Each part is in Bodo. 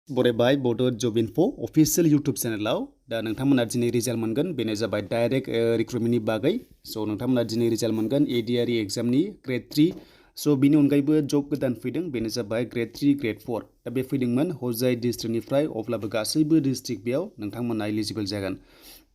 बरायबाय बड' जब इनफो अफिशियल यूट्यूब चेनेलाव दा नोंथांमोना दिनै रिजाल्ट मोनगोन बेनो जाबाय डाइरेक्ट रिक्रुटमेन्टनि बागै स' नोंथांमोना दिनै रिजाल्ट मोनगोन एडिआरइ एग्जामनि ग्रेड 3 स' बिनि अनगायैबो जब गोदान फैदों बेनो जाबाय ग्रेड 3 ग्रेड 4 दा बे फैदोंमोन हजाय डिस्ट्रिक्टनिफ्राय अब्लाबो गासैबो डिस्ट्रिक्ट बेयाव नोंथांमोना एलिजिबल जागोन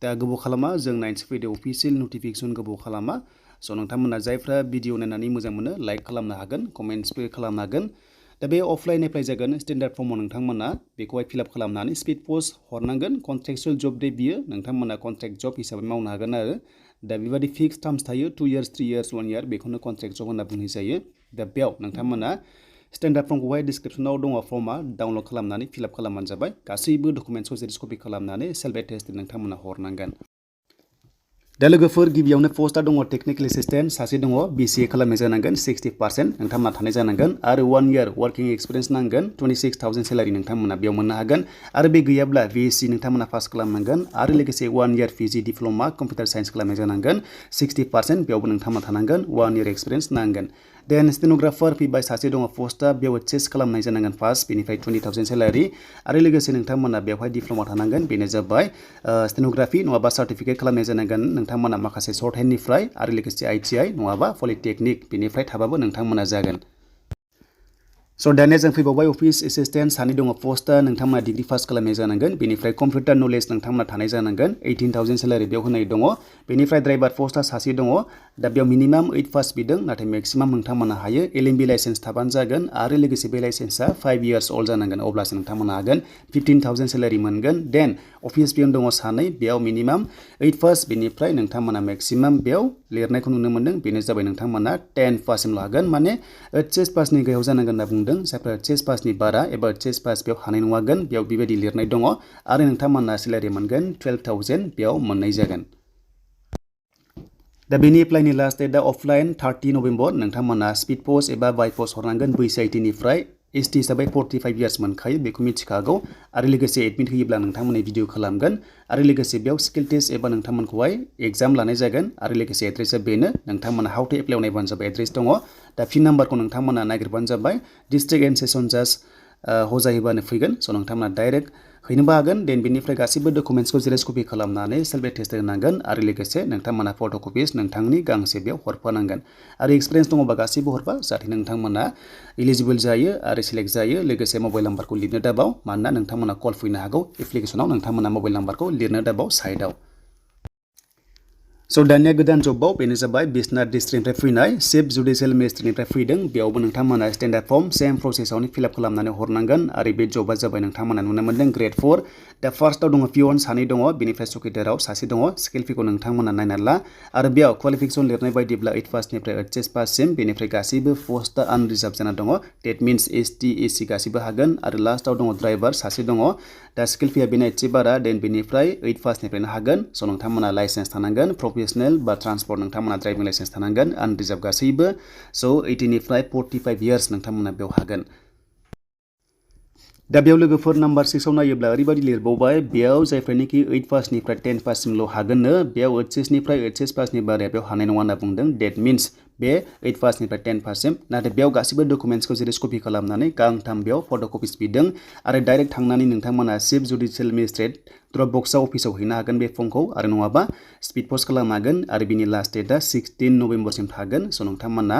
दा गोबाव खालामा जों नाइन्थि फैदो अफिशियल नटिफिकेसन गोबाव खालामा स' नोंथांमोना जायफ्रा भिडिअ नायनानै मोजां मोनो लाइक खालामनो हागोन कमेन्ट्सबो खालामनो हागोन दा बे अफलाइन एप्लाइ जागोन स्टेन्डार्ड फर्माव नोंथांमोना बेखौहाय फिलआप खालामनानै स्पिड पस्ट हरनांगोन कन्ट्रेक्चुअल जब दे बियो नोंथांमोना कन्ट्रेक्ट जब हिसाबै मावनो हागोन आरो दा बेबायदि फिक्स टार्म्स थायो 2 इयार्स 3 इयार्स 1 इयार बेखौनो कन्ट्रेक्ट जब होनना बुंनाय जायो दा बेयाव नोंथांमोना स्टेन्डार्ड फर्मखौहाय डिसक्रिप्सनाव दङ फर्मा डाउनलड खालामनानै फिलआप खालामबानो जाबाय गासैबो डकुमेन्ट्सखौ जेरेक्स कपि खालामनानै सेल्फ एटेस्टेड नोंथांमोना हरनांगोन दा लोगोफोर गिबियावनो पस्टआ दङ टेक्निकेल एसिस्टेन्ट सासे दङ BCA खालामनाय जानांगोन 60% नोंथांमोना थानाय जानांगोन आरो 1 इयार वर्किं एक्सपिरियेन्स नांगोन 26,000 सेलारि नोंथांमोना बेयाव मोननो हागोन आरो बे गैयाब्ला VSc नोंथांमोना पास खालामनांगोन आरो लोगोसे 1 year PG diploma computer science खालामनाय जानांगोन 60% बेयावबो नोंथांमोना थानांगोन 1 इयार एक्सपिरियेन्स नांगोन देन स्टेनोग्राफार फैबाय सासे दङ पस्टआ बेयाव चेस खालामनाय जानांगोन फार्स्ट बेनिफ्राय 20,000 सेलारि आरो लोगोसे नोंथांमोना बेवहाय डिप्ल'मा थानांगोन बेनो जाबाय स्टेनोग्राफि नङाबा सार्टिफिकेट खालामनाय जानांगोन नोंथांमोना माखासे शर्ट हेन्डनिफ्राय आरो लोगोसे ITI नङाबा पलिटेकनिक बेनिफ्राय थाबाबो नोंथांमोना जागोन स' दानिया जों फैबावबाय अफिस एसिस्टेन्ट सानै दङ पस्टआ नोंथांमोना डिग्री पास खालामनाय जानांगोन बेनिफ्राय कम्पिउटार नलेज नोंथांमोना थानाय जानांगोन 18,000 सेलारि बेयाव होनाय दङ बेनिफ्राय ड्राइभार पस्टआ सासे दङ दा बेयाव मिनिमाम 8 पास बिदों नाथाय मेक्सिमाम नोंथांमोना हायो LMB लाइसेन्स थाबानो जागोन आरो लोगोसे बे लाइसेन्सआ 5 इयार्स अल्ड जानांगोन अब्लासो नोंथांमोना हागोन 15,000 सेलारि मोनगोन देन अफिस पियन दङ सानै बेयाव मिनिमाम 8 पास बेनिफ्राय नोंथांमोना मेक्सिमाम बेयाव लिरनायखौ नुनो मोन्दों बेनो जाबाय नोंथांमोना 10 पाससिमल' हागोन माने HS पासनि गाहायाव जानांगोन होनना बुंदों जायफ्रा HS पासनि बारा एबा HS पास बेयाव हानाय नङागोन बेयाव बेबायदि लिरनाय दङ आरो नोंथांमोना सेलारि मोनगोन 12,000 बेयाव मोननाय जागोन दा बेनि एप्लाइनि लास्ट डेटआ अफलाइन 30 नभेम्बर नोंथांमोना स्पिड पस्ट एबा बाय पस्ट हरनांगोन VIIT निफ्राय ST हिसाबै 45 इयार्स मोनखायो बेखौ मिथिखागौ आरो लोगोसे एडमिट होयोब्ला नोंथांमोननि भिडिअ खालामगोन आरो लोगोसे बेयाव स्किल टेस्ट एबा नोंथांमोनखौहाय एग्जाम लानाय जागोन आरो लोगोसे एड्रेसआ बेनो नोंथांमोना हाउ टु एप्लाइ नायबानो जाबाय एड्रेस दङ दा पिन नाम्बारखौ नोंथांमोना नागिरबानो जाबाय डिस्ट्रिक्ट एन्ड सेसन जाज हजायोबानो फैगोन स' नोंथांमोना डाइरेक्ट हैनोबो हागोन देन बेनिफ्राय गासैबो डकुमेन्ट्सखौ जेरेक्स कपि खालामनानै सेल्फ एटेस्टेड होनांगोन आरो लोगोसे नोंथांमोना फट' कपिस नोंथांनि गांसे बेयाव हरफानांगोन आरो एक्सपिरियेन्स दङबा गासैबो हरफा जाहाथे नोंथांमोना इलिजिबल जायो आरो सिलेक्ट जायो लोगोसे मबाइल नाम्बारखौ लिरनो दाबाव मानोना नोंथांमोना कल फैनो हागौ एप्लिकेसनाव नोंथांमोना मबाइल नाम्बारखौ लिरनो दाबाव साइडआव स' दानिया गोदान जबाव बेनो जाबाय बिसनाथ डिस्ट्रिक्टनिफ्राय फैनाय चिफ जुडिशियेल मेजिस्ट्रेटनिफ्राय फैदों बेयावबो नोंथांमोना स्टेन्डार्ड फर्म सेम प्रसेसआवनो फिलआप खालामनानै हरनांगोन आरो बे जबा जाबाय नोंथांमोना नुनो मोन्दों ग्रेड 4 दा फार्स्टआव दङ पियन सानै दङ बेनिफ्राय सेक्रेटारियाव सासे दङ स्किल फिखौ नोंथांमोना नायना ला आरो बेयाव क्वालिफिकेसन लिरनाय बायदिब्ला 8 पासनिफ्राय HS पाससिम बेनिफ्राय गासैबो पस्टआ आनरिजार्भ जाना दङ डेट मिन्स ST SC गासैबो हागोन आरो लास्टआव दङ ड्राइभार सासे दङ दा स्किल फिया बेना एसे बारा देन बेनिफ्राय 8 पासनिफ्रायनो हागोन स' नोंथांमोना लाइसेन्स थानांगोन प्रोफेसनेल बा ट्रान्सपर्ट नोंथांमोना ड्राइभिं लाइसेन्स थानांगोन आनरिजार्भ गासैबो स' 18 निफ्राय 45 इयार्स नोंथांमोना बेयाव हागोन दा बेयाव लोगोफोर नाम्बार 6 आव नायोब्ला ओरैबायदि लिरबावबाय बेयाव जायफ्रानोखि 8 पासनिफ्राय 10 पाससिमल' हागोननो बेयाव HS निफ्राय HS पासनि बाराया बेयाव हानाय नङा होनना बुंदों डेट मिन्स बे 8 पासनिफ्राय 10 पाससिम नाथाय बेयाव गासैबो डकुमेन्ट्सखौ जेरेक्स कपि खालामनानै गांथाम बेयाव फट' कपिस बिदों आरो डाइरेक्ट थांनानै नोंथांमोना चिफ जुडिशियेल मेजिस्ट्रेट ड्रप बक्सआव अफिसाव हैनो हागोन बे फर्मखौ आरो नङाबा स्पिड पस्ट खालामनो हागोन आरो बिनि लास्ट डेटआ 16 नभेम्बरसिम थागोन स' नोंथांमोना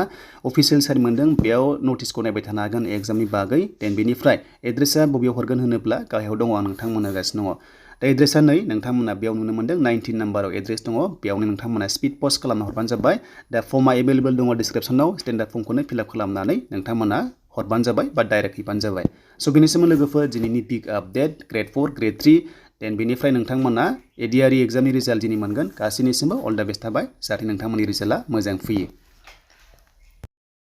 अफिसियेल साइट मोन्दों बेयाव नटिसखौ नायबाय थानो हागोन एग्जामनि बागै देन बेनिफ्राय एड्रेसा बबेयाव हरगोन होनोब्ला गाहायाव दङ आं नोंथांमोना होगासिनो दङ दा एड्रेसा नै नोंथांमोना बेयाव नुनो मोन्दों 19 नाम्बाराव एड्रेस दङ बेयावनो नोंथांमोना स्पिड पस्ट खालामना हरबानो जाबाय दा फर्मा एभेलेबल दङ डिसक्रिप्सनाव स्टेन्डार्ड फर्मखौनो फिलआप खालामनानै नोंथांमोना हरबानो जाबाय बा डाइरेक्ट हैबानो जाबाय स' बेनिसिम लोगोफोर दिनैनि बिग आपडेट ग्रेड 4 ग्रेड 3 देन बेनिफ्राय नोंथांमोना एडिआरइ एग्जामनि रिजाल्ट दिनै मोनगोन गासैनिसिमबो अल दा बेस्ट थाबाय जाहाथे नोंथांमोननि रिजाल्टआ मोजां फैयो